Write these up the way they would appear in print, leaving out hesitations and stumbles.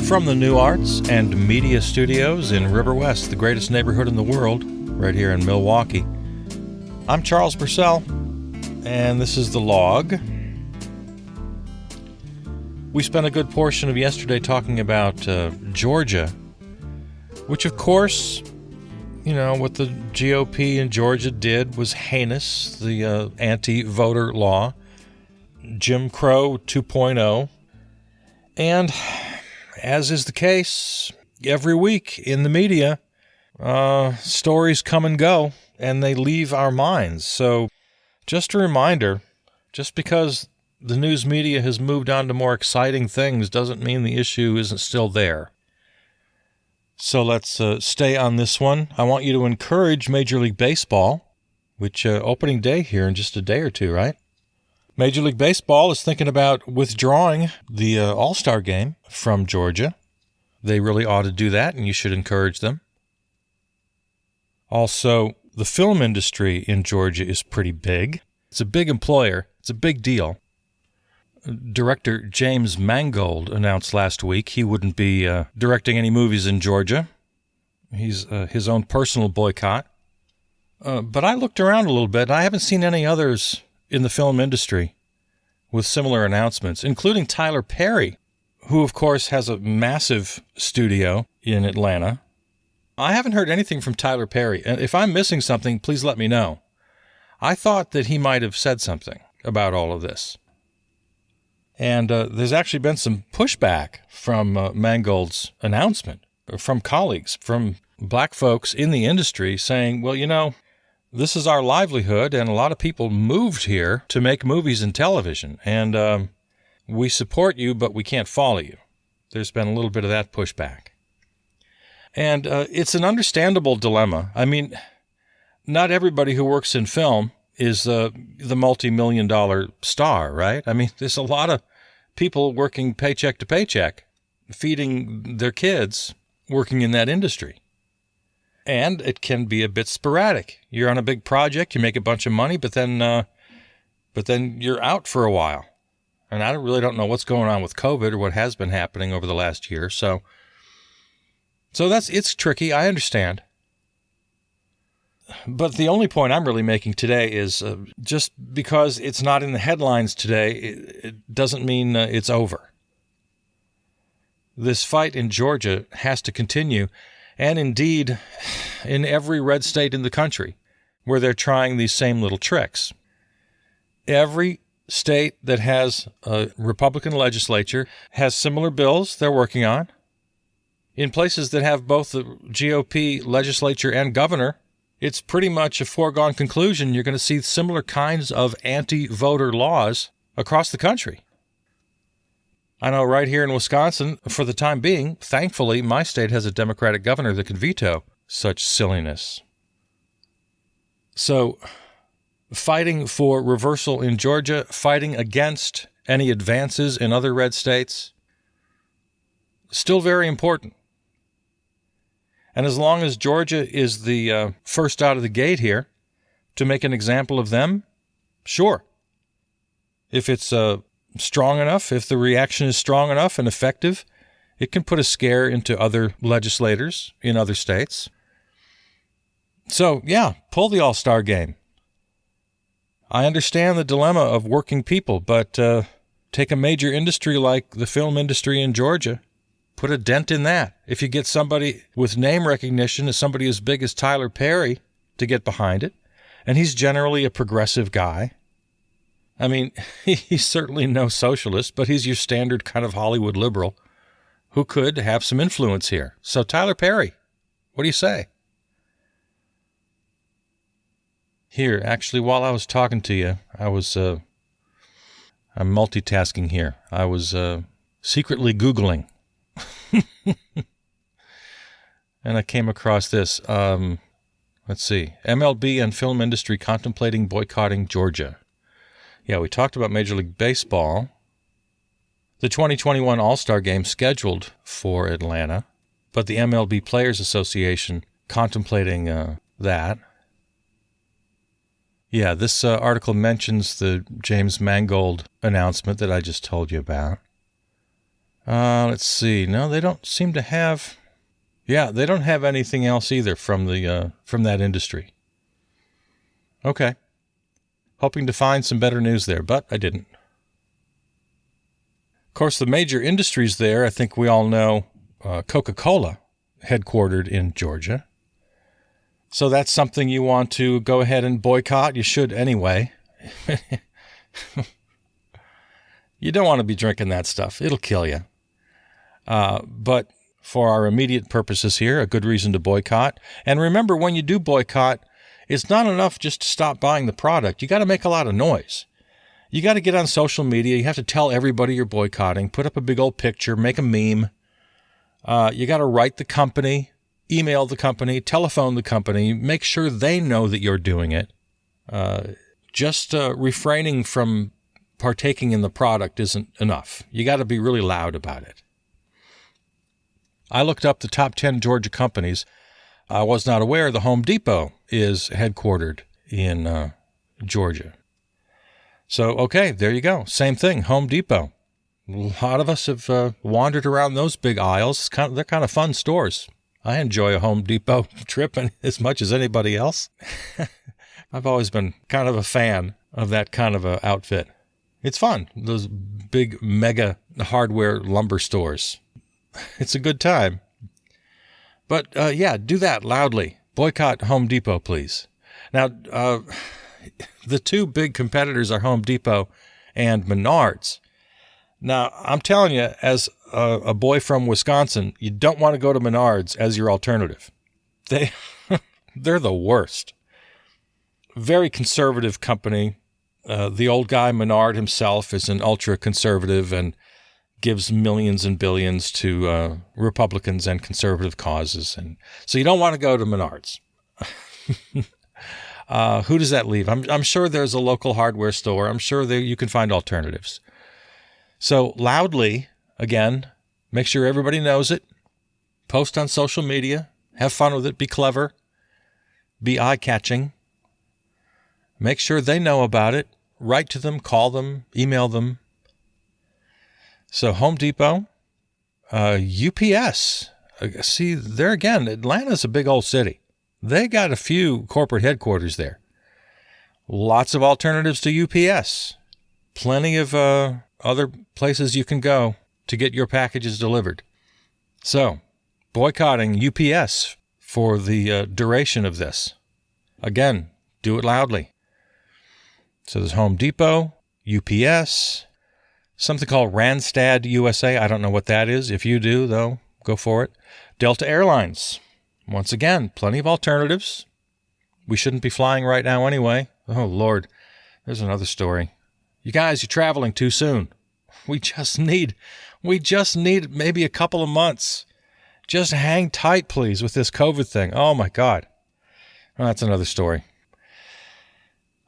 From the New Arts and Media Studios in River West, the greatest neighborhood in the world, right here in Milwaukee, I'm Charles Purcell, and this is The Log. We spent a good portion of yesterday talking about Georgia, which of course, you know, what the GOP in Georgia did was heinous, the anti-voter law, Jim Crow 2.0, and as is the case every week in the media, stories come and go, and they leave our minds. So just a reminder, just because the news media has moved on to more exciting things doesn't mean the issue isn't still there. So let's stay on this one. I want you to encourage Major League Baseball, which opening day here in just a day or two, right? Major League Baseball is thinking about withdrawing the All-Star game from Georgia. They really ought to do that, and you should encourage them. Also, the film industry in Georgia is pretty big. It's a big employer. It's a big deal. Director James Mangold announced last week he wouldn't be directing any movies in Georgia. He's his own personal boycott. But I looked around a little bit, and I haven't seen any others in the film industry with similar announcements, including Tyler Perry, who, of course, has a massive studio in Atlanta. I haven't heard anything from Tyler Perry, and if I'm missing something, please let me know. I thought that he might have said something about all of this. And there's actually been some pushback from Mangold's announcement, from colleagues, from black folks in the industry saying, well, you know, this is our livelihood, and a lot of people moved here to make movies and television, and we support you, but we can't follow you. There's been a little bit of that pushback. And it's an understandable dilemma. I mean, not everybody who works in film is the multi-million-dollar star, right? I mean, there's a lot of people working paycheck to paycheck, feeding their kids, working in that industry. And it can be a bit sporadic. You're on a big project, you make a bunch of money, but then you're out for a while. And I really don't know what's going on with COVID or what has been happening over the last year. So it's tricky. I understand. But the only point I'm really making today is just because it's not in the headlines today, it doesn't mean it's over. This fight in Georgia has to continue. And indeed, in every red state in the country where they're trying these same little tricks. Every state that has a Republican legislature has similar bills they're working on. In places that have both the GOP legislature and governor, it's pretty much a foregone conclusion you're going to see similar kinds of anti-voter laws across the country. I know right here in Wisconsin, for the time being, thankfully, my state has a Democratic governor that can veto such silliness. So, fighting for reversal in Georgia, fighting against any advances in other red states, still very important. And as long as Georgia is the first out of the gate here to make an example of them, sure. If it's strong enough, if the reaction is strong enough and effective, it can put a scare into other legislators in other states. So, yeah, pull the All-Star game. I understand the dilemma of working people, but take a major industry like the film industry in Georgia, put a dent in that. If you get somebody with name recognition, as somebody as big as Tyler Perry, to get behind it, and he's generally a progressive guy. I mean, he's certainly no socialist, but he's your standard kind of Hollywood liberal who could have some influence here. So Tyler Perry, what do you say? Here, actually, while I was talking to you, I'm multitasking here. I was secretly Googling. And I came across this. Let's see. MLB and film industry contemplating boycotting Georgia. Yeah, we talked about Major League Baseball. The 2021 All-Star Game scheduled for Atlanta, but the MLB Players Association contemplating that. Yeah, this article mentions the James Mangold announcement that I just told you about. Let's see. No, they don't seem to have... Yeah, they don't have anything else either from that industry. Okay. Hoping to find some better news there, but I didn't. Of course, the major industries there, I think we all know Coca-Cola, headquartered in Georgia. So that's something you want to go ahead and boycott. You should anyway. You don't want to be drinking that stuff. It'll kill you. But for our immediate purposes here, a good reason to boycott. And remember, when you do boycott, it's not enough just to stop buying the product. You got to make a lot of noise. You got to get on social media. You have to tell everybody you're boycotting, put up a big old picture, make a meme. You got to write the company, email the company, telephone the company, make sure they know that you're doing it. Just refraining from partaking in the product isn't enough. You got to be really loud about it. I looked up the top 10 Georgia companies. I was not aware the Home Depot is headquartered in Georgia. So, okay, there you go. Same thing, Home Depot. A lot of us have wandered around those big aisles. They're kind of fun stores. I enjoy a Home Depot trip as much as anybody else. I've always been kind of a fan of that kind of a outfit. It's fun, those big mega hardware lumber stores. It's a good time. But, yeah, do that loudly. Boycott Home Depot, please. Now, the two big competitors are Home Depot and Menards. Now, I'm telling you, as a boy from Wisconsin, you don't want to go to Menards as your alternative. They're the worst. Very conservative company. The old guy, Menard himself, is an ultra-conservative and gives millions and billions to Republicans and conservative causes. And so you don't want to go to Menards. Who does that leave? I'm sure there's a local hardware store. I'm sure you can find alternatives. So loudly, again, make sure everybody knows it. Post on social media. Have fun with it. Be clever. Be eye-catching. Make sure they know about it. Write to them, call them, email them. So Home Depot, UPS. See, there again, Atlanta's a big old city. They got a few corporate headquarters there. Lots of alternatives to UPS. Plenty of other places you can go to get your packages delivered. So, boycotting UPS for the duration of this. Again, do it loudly. So there's Home Depot, UPS, something called Randstad USA. I don't know what that is. If you do, though, go for it. Delta Airlines. Once again, plenty of alternatives. We shouldn't be flying right now anyway. Oh, Lord. There's another story. You guys, you're traveling too soon. We just need maybe a couple of months. Just hang tight, please, with this COVID thing. Oh, my God. Well, that's another story.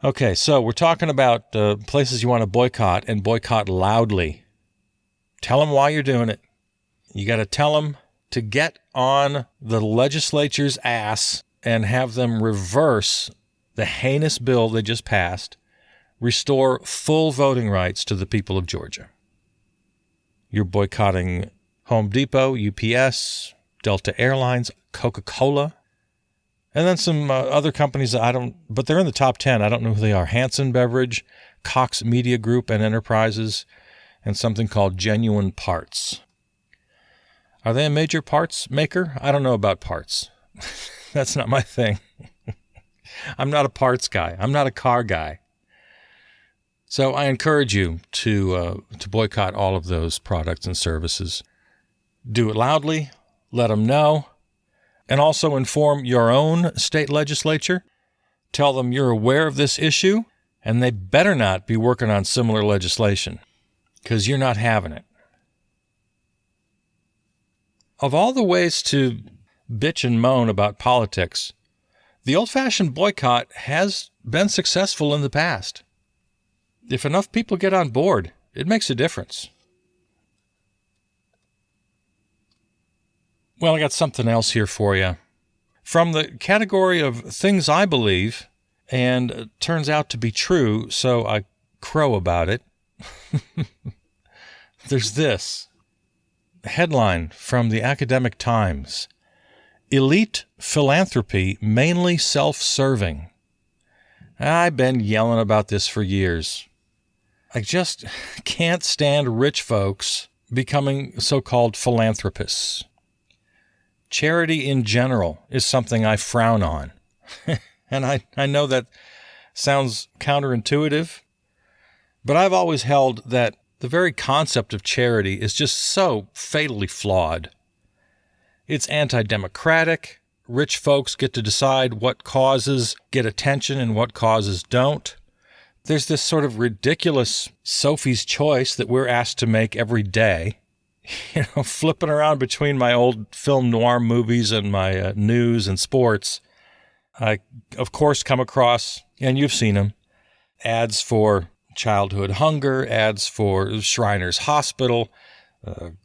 Okay, so we're talking about places you want to boycott, and boycott loudly. Tell them why you're doing it. You got to tell them to get on the legislature's ass and have them reverse the heinous bill they just passed, restore full voting rights to the people of Georgia. You're boycotting Home Depot, UPS, Delta Airlines, Coca-Cola, and then some other companies that but they're in the top 10. I don't know who they are. Hanson Beverage, Cox Media Group and Enterprises, and something called Genuine Parts. Are they a major parts maker? I don't know about parts. That's not my thing. I'm not a parts guy. I'm not a car guy. So I encourage you to boycott all of those products and services. Do it loudly. Let them know. And also inform your own state legislature. Tell them you're aware of this issue, and they better not be working on similar legislation, because you're not having it. Of all the ways to bitch and moan about politics, the old-fashioned boycott has been successful in the past. If enough people get on board, it makes a difference. Well, I got something else here for you. From the category of things I believe and it turns out to be true, so I crow about it. There's this headline from the Academic Times: Elite philanthropy mainly self-serving. I've been yelling about this for years. I just can't stand rich folks becoming so-called philanthropists. Charity in general is something I frown on. And I know that sounds counterintuitive, but I've always held that the very concept of charity is just so fatally flawed. It's anti-democratic. Rich folks get to decide what causes get attention and what causes don't. There's this sort of ridiculous Sophie's choice that we're asked to make every day. Flipping around between my old film noir movies and my news and sports, I, of course, come across, and you've seen them, ads for childhood hunger, ads for Shriners Hospital,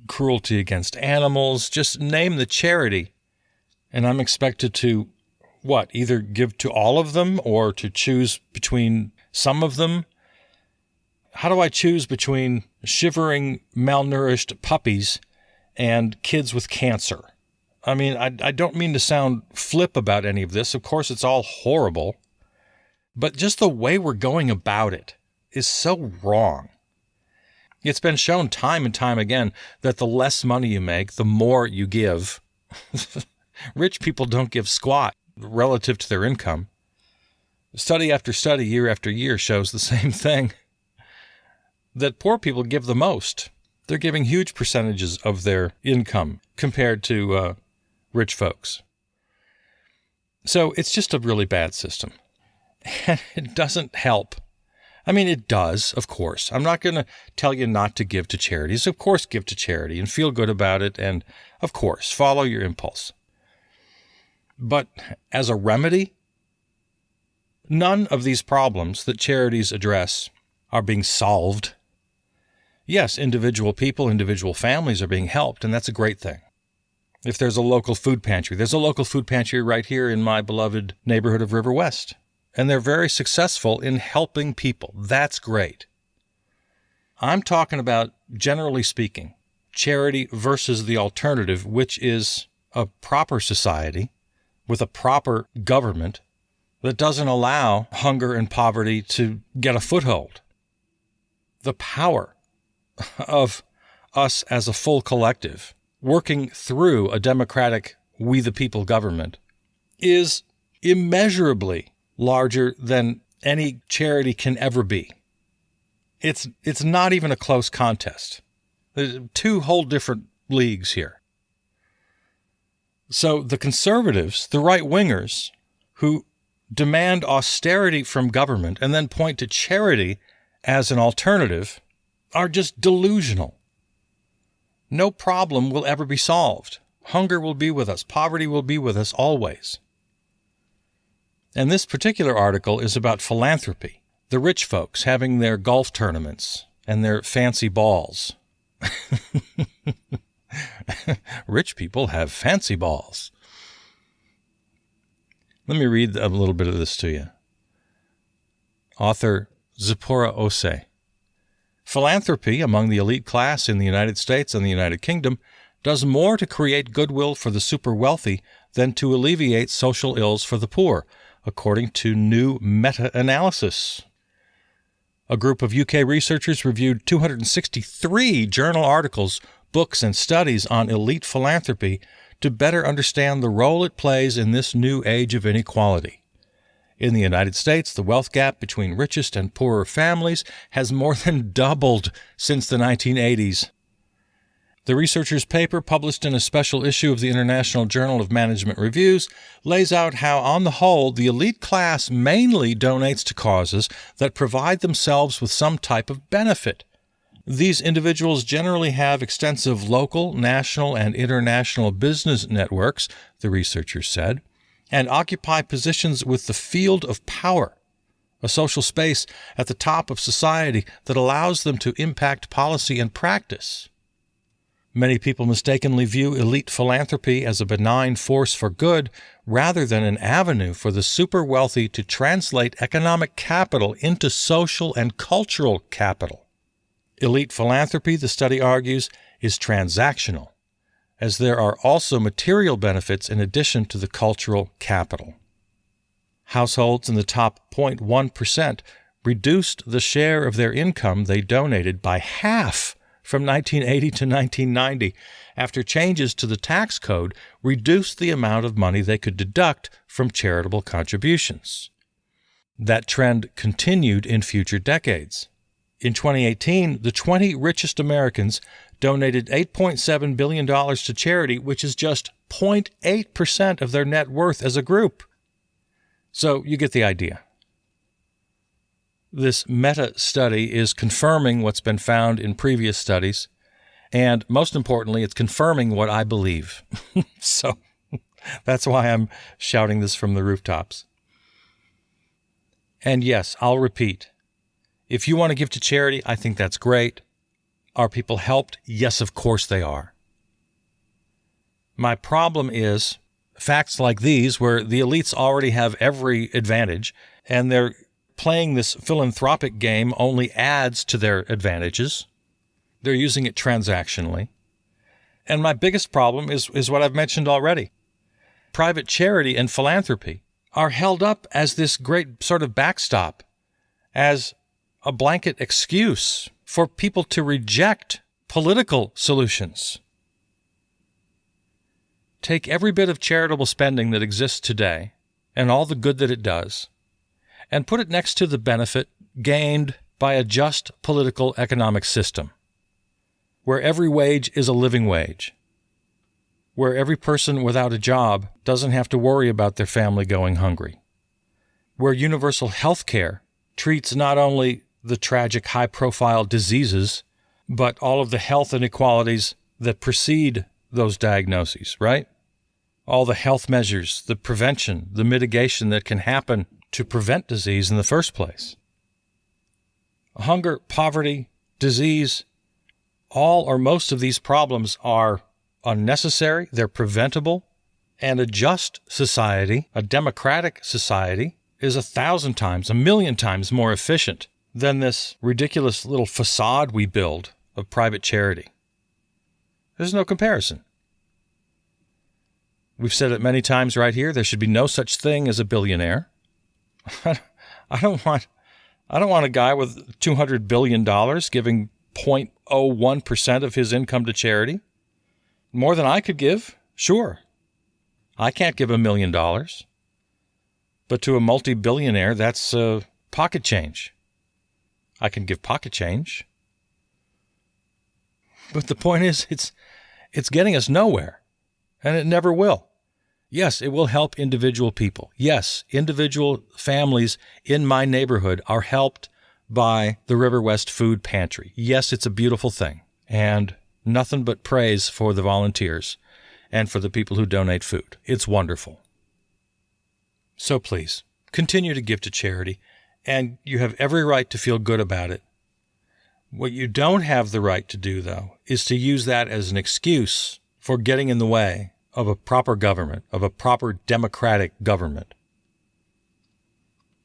cruelty against animals, just name the charity. And I'm expected to, either give to all of them or to choose between some of them? How do I choose between shivering, malnourished puppies and kids with cancer? I mean, I don't mean to sound flip about any of this. Of course, it's all horrible. But just the way we're going about it is so wrong. It's been shown time and time again that the less money you make, the more you give. Rich people don't give squat relative to their income. Study after study, year after year, shows the same thing. That poor people give the most. They're giving huge percentages of their income compared to rich folks. So it's just a really bad system. And it doesn't help. I mean, it does, of course. I'm not going to tell you not to give to charities. Of course, give to charity and feel good about it. And of course, follow your impulse. But as a remedy, none of these problems that charities address are being solved. Yes, individual people, individual families are being helped, and that's a great thing. If there's a local food pantry, there's a local food pantry right here in my beloved neighborhood of River West, and they're very successful in helping people. That's great. I'm talking about, generally speaking, charity versus the alternative, which is a proper society with a proper government that doesn't allow hunger and poverty to get a foothold. The power of us as a full collective working through a democratic we the people government is immeasurably larger than any charity can ever be. It's not even a close contest. There's two whole different leagues here. So the conservatives, the right-wingers, who demand austerity from government and then point to charity as an alternative, are just delusional. No problem will ever be solved. Hunger will be with us. Poverty will be with us always. And this particular article is about philanthropy, the rich folks having their golf tournaments and their fancy balls. Rich people have fancy balls. Let me read a little bit of this to you. Author Zipporah Ose. Philanthropy among the elite class in the United States and the United Kingdom does more to create goodwill for the super wealthy than to alleviate social ills for the poor, according to new meta-analysis. A group of UK researchers reviewed 263 journal articles, books, and studies on elite philanthropy to better understand the role it plays in this new age of inequality. In the United States, the wealth gap between richest and poorer families has more than doubled since the 1980s. The researchers' paper, published in a special issue of the International Journal of Management Reviews, lays out how, on the whole, the elite class mainly donates to causes that provide themselves with some type of benefit. These individuals generally have extensive local, national, and international business networks, the researchers said, and occupy positions with the field of power, a social space at the top of society that allows them to impact policy and practice. Many people mistakenly view elite philanthropy as a benign force for good rather than an avenue for the super wealthy to translate economic capital into social and cultural capital. Elite philanthropy, the study argues, is transactional, as there are also material benefits in addition to the cultural capital. Households in the top 0.1% reduced the share of their income they donated by half from 1980 to 1990 after changes to the tax code reduced the amount of money they could deduct from charitable contributions. That trend continued in future decades. In 2018, the 20 richest Americans donated $8.7 billion to charity, which is just 0.8% of their net worth as a group. So you get the idea. This meta-study is confirming what's been found in previous studies, and most importantly, it's confirming what I believe. So that's why I'm shouting this from the rooftops. And yes, I'll repeat, if you want to give to charity, I think that's great. Are people helped? Yes, of course they are. My problem is facts like these where the elites already have every advantage and they're playing this philanthropic game only adds to their advantages. They're using it transactionally. And my biggest problem is what I've mentioned already. Private charity and philanthropy are held up as this great sort of backstop, as a blanket excuse for people to reject political solutions. Take every bit of charitable spending that exists today and all the good that it does, and put it next to the benefit gained by a just political economic system, where every wage is a living wage, where every person without a job doesn't have to worry about their family going hungry, where universal health care treats not only the tragic high-profile diseases, but all of the health inequalities that precede those diagnoses, right? All the health measures, the prevention, the mitigation that can happen to prevent disease in the first place. Hunger, poverty, disease, all or most of these problems are unnecessary, they're preventable, and a just society, a democratic society, is 1,000 times, 1,000,000 times more efficient than this ridiculous little facade we build of private charity. There's no comparison. We've said it many times right here, there should be no such thing as a billionaire. I don't want a guy with $200 billion giving 0.01% of his income to charity. More than I could give, sure. I can't give $1 million. But to a multi-billionaire, that's pocket change. I can give pocket change. But the point is, it's getting us nowhere, and it never will. Yes, it will help individual people. Yes, individual families in my neighborhood are helped by the River West Food Pantry. Yes, it's a beautiful thing, and nothing but praise for the volunteers and for the people who donate food. It's wonderful. So please, continue to give to charity, and you have every right to feel good about it. What you don't have the right to do, though, is to use that as an excuse for getting in the way of a proper government, of a proper democratic government.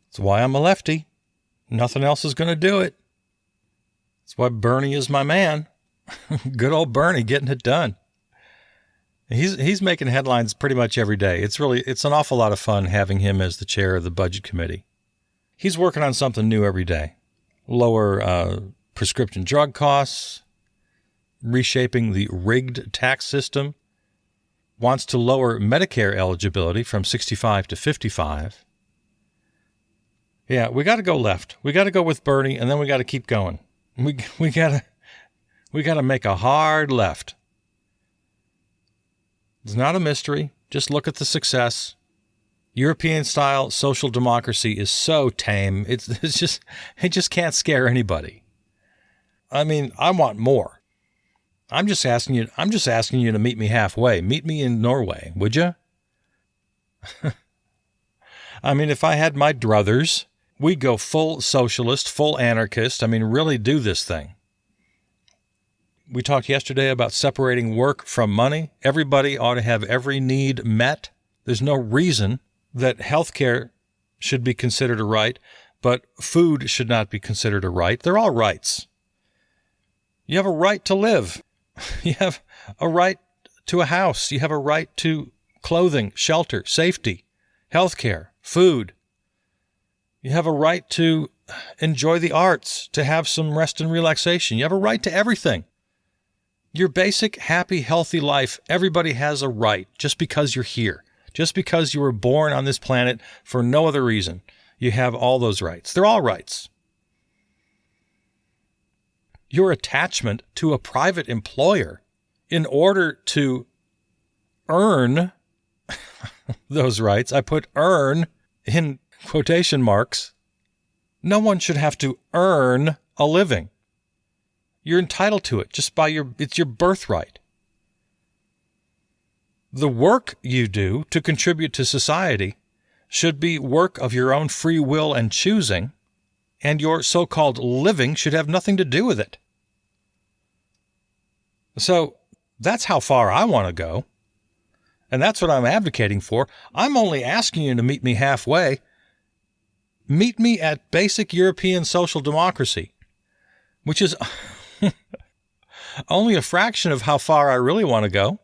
That's why I'm a lefty. Nothing else is going to do it. That's why Bernie is my man. Good old Bernie getting it done. He's making headlines pretty much every day. It's an awful lot of fun having him as the chair of the budget committee. He's working on something new every day. Lower prescription drug costs, reshaping the rigged tax system, wants to lower Medicare eligibility from 65 to 55. Yeah, we got to go left. We got to go with Bernie, and then we got to keep going. We got to make a hard left. It's not a mystery. Just look at the success. European-style social democracy is so tame. It just can't scare anybody. I mean, I want more. I'm just asking you to meet me halfway. Meet me in Norway, would you? I mean, if I had my druthers, we'd go full socialist, full anarchist. I mean, really do this thing. We talked yesterday about separating work from money. Everybody ought to have every need met. There's no reason that healthcare should be considered a right, but food should not be considered a right. They're all rights. You have a right to live. You have a right to a house. You have a right to clothing, shelter, safety, healthcare, food. You have a right to enjoy the arts, to have some rest and relaxation. You have a right to everything. Your basic, happy, healthy life, everybody has a right just because you're here. Just because you were born on this planet for no other reason. You have all those rights. They're all rights. Your attachment to a private employer in order to earn those rights, I put earn in quotation marks. No one should have to earn a living. You're entitled to it just by it's your birthright. The work you do to contribute to society should be work of your own free will and choosing, and your so-called living should have nothing to do with it. So that's how far I want to go, and that's what I'm advocating for. I'm only asking you to meet me halfway. Meet me at basic European social democracy, which is only a fraction of how far I really want to go.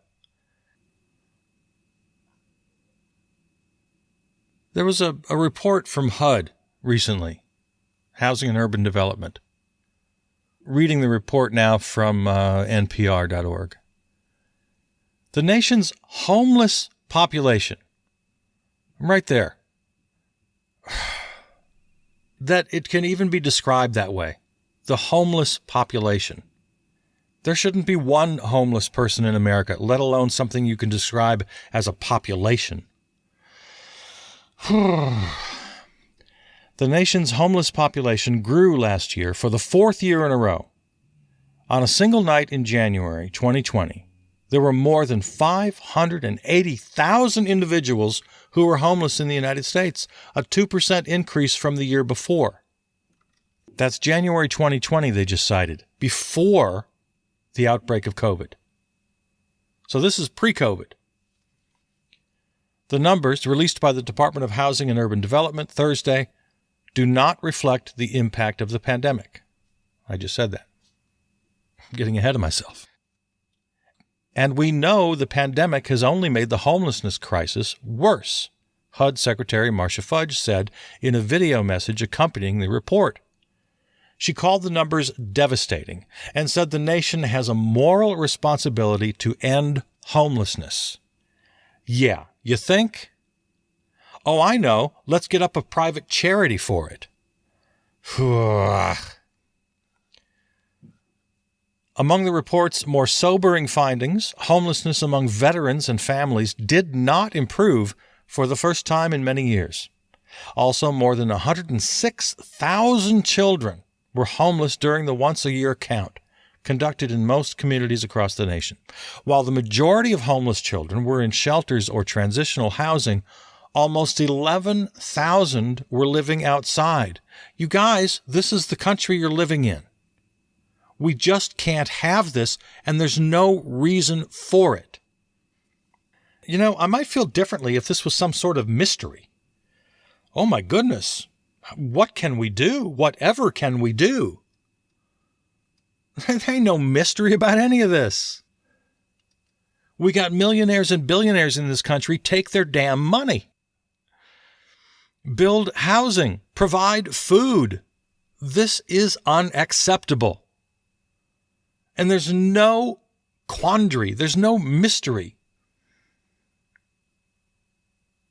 There was a report from HUD recently, Housing and Urban Development. Reading the report now from NPR.org. The nation's homeless population, right there, that it can even be described that way, the homeless population. There shouldn't be one homeless person in America, let alone something you can describe as a population. The nation's homeless population grew last year for the fourth year in a row. On a single night in January 2020, there were more than 580,000 individuals who were homeless in the United States, a 2% increase from the year before. That's January 2020 they just cited, before the outbreak of COVID. So this is pre-COVID. The numbers released by the Department of Housing and Urban Development Thursday do not reflect the impact of the pandemic. I just said that. I'm getting ahead of myself. And we know the pandemic has only made the homelessness crisis worse, HUD Secretary Marcia Fudge said in a video message accompanying the report. She called the numbers devastating and said the nation has a moral responsibility to end homelessness. Yeah, you think? Oh, I know. Let's get up a private charity for it. Among the report's more sobering findings, homelessness among veterans and families did not improve for the first time in many years. Also, more than 106,000 children were homeless during the once-a-year count conducted in most communities across the nation. While the majority of homeless children were in shelters or transitional housing, almost 11,000 were living outside. You guys, this is the country you're living in. We just can't have this, and there's no reason for it. You know, I might feel differently if this was some sort of mystery. Oh my goodness, what can we do? Whatever can we do? There ain't no mystery about any of this. We got millionaires and billionaires in this country. Take their damn money. Build housing. Provide food. This is unacceptable. And there's no quandary. There's no mystery.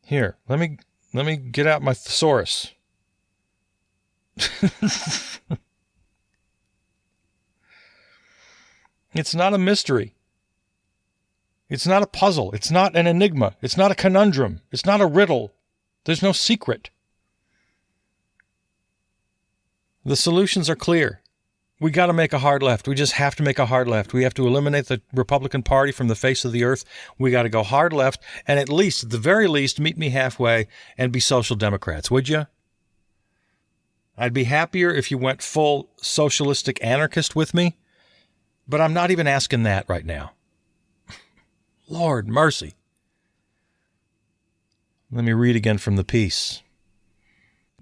Here, let me get out my thesaurus. It's not a mystery. It's not a puzzle. It's not an enigma. It's not a conundrum. It's not a riddle. There's no secret. The solutions are clear. We got to make a hard left. We just have to make a hard left. We have to eliminate the Republican Party from the face of the earth. We got to go hard left and at the very least, meet me halfway and be social democrats, would you? I'd be happier if you went full socialistic anarchist with me. But I'm not even asking that right now. Lord mercy. Let me read again from the piece.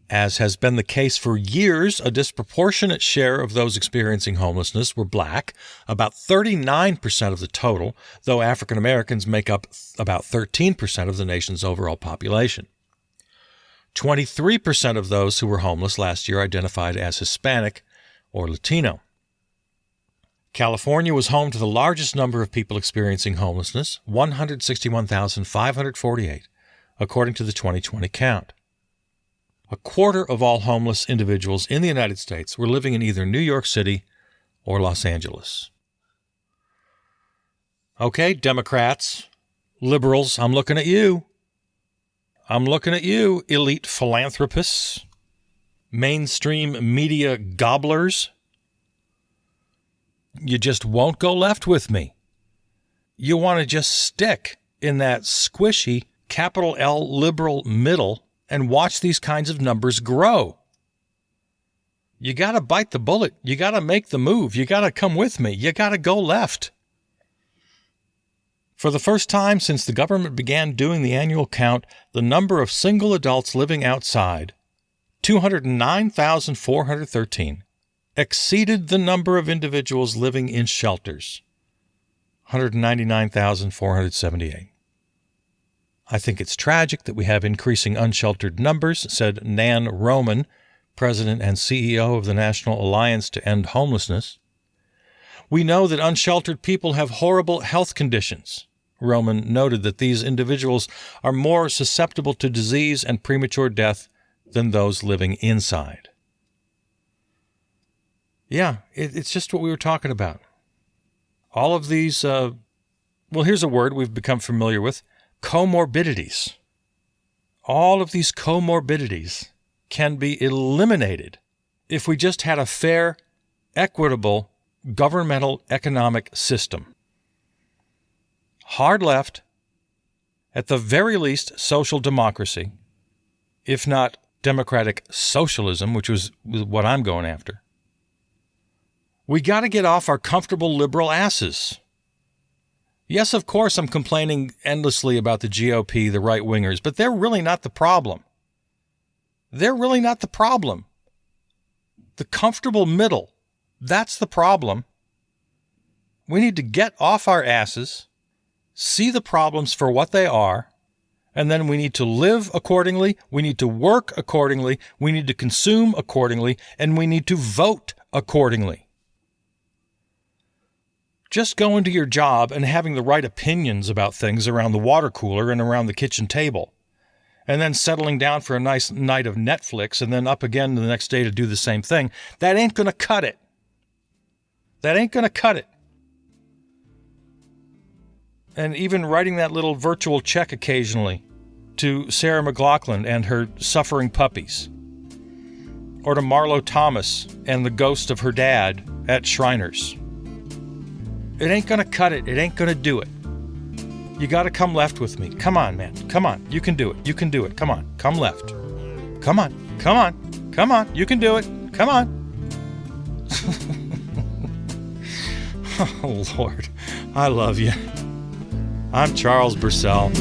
As has been the case for years, a disproportionate share of those experiencing homelessness were black, about 39% of the total, though African Americans make up about 13% of the nation's overall population. 23% of those who were homeless last year identified as Hispanic or Latino. California was home to the largest number of people experiencing homelessness, 161,548, according to the 2020 count. A quarter of all homeless individuals in the United States were living in either New York City or Los Angeles. Okay, Democrats, liberals, I'm looking at you. I'm looking at you, elite philanthropists, mainstream media gobblers. You just won't go left with me. You want to just stick in that squishy capital L liberal middle and watch these kinds of numbers grow. You got to bite the bullet. You got to make the move. You got to come with me. You got to go left. For the first time since the government began doing the annual count, the number of single adults living outside, 209,413, exceeded the number of individuals living in shelters, 199,478. I think it's tragic that we have increasing unsheltered numbers, said Nan Roman, President and CEO of the National Alliance to End Homelessness. We know that unsheltered people have horrible health conditions. Roman noted that these individuals are more susceptible to disease and premature death than those living inside. Yeah, it's just what we were talking about. All of these, here's a word we've become familiar with, comorbidities. All of these comorbidities can be eliminated if we just had a fair, equitable, governmental economic system. Hard left, at the very least social democracy, if not democratic socialism, which was what I'm going after. We got to get off our comfortable liberal asses. Yes, of course, I'm complaining endlessly about the GOP, the right-wingers, but they're really not the problem. They're really not the problem. The comfortable middle, that's the problem. We need to get off our asses, see the problems for what they are, and then we need to live accordingly, we need to work accordingly, we need to consume accordingly, and we need to vote accordingly. Just going to your job and having the right opinions about things around the water cooler and around the kitchen table, and then settling down for a nice night of Netflix and then up again the next day to do the same thing, that ain't going to cut it. That ain't going to cut it. And even writing that little virtual check occasionally to Sarah McLachlan and her suffering puppies, or to Marlo Thomas and the ghost of her dad at Shriners. It ain't going to cut it. It ain't going to do it. You got to come left with me. Come on, man. Come on. You can do it. You can do it. Come on. Come left. Come on. Come on. Come on. You can do it. Come on. Oh, Lord. I love you. I'm Charles Bursell.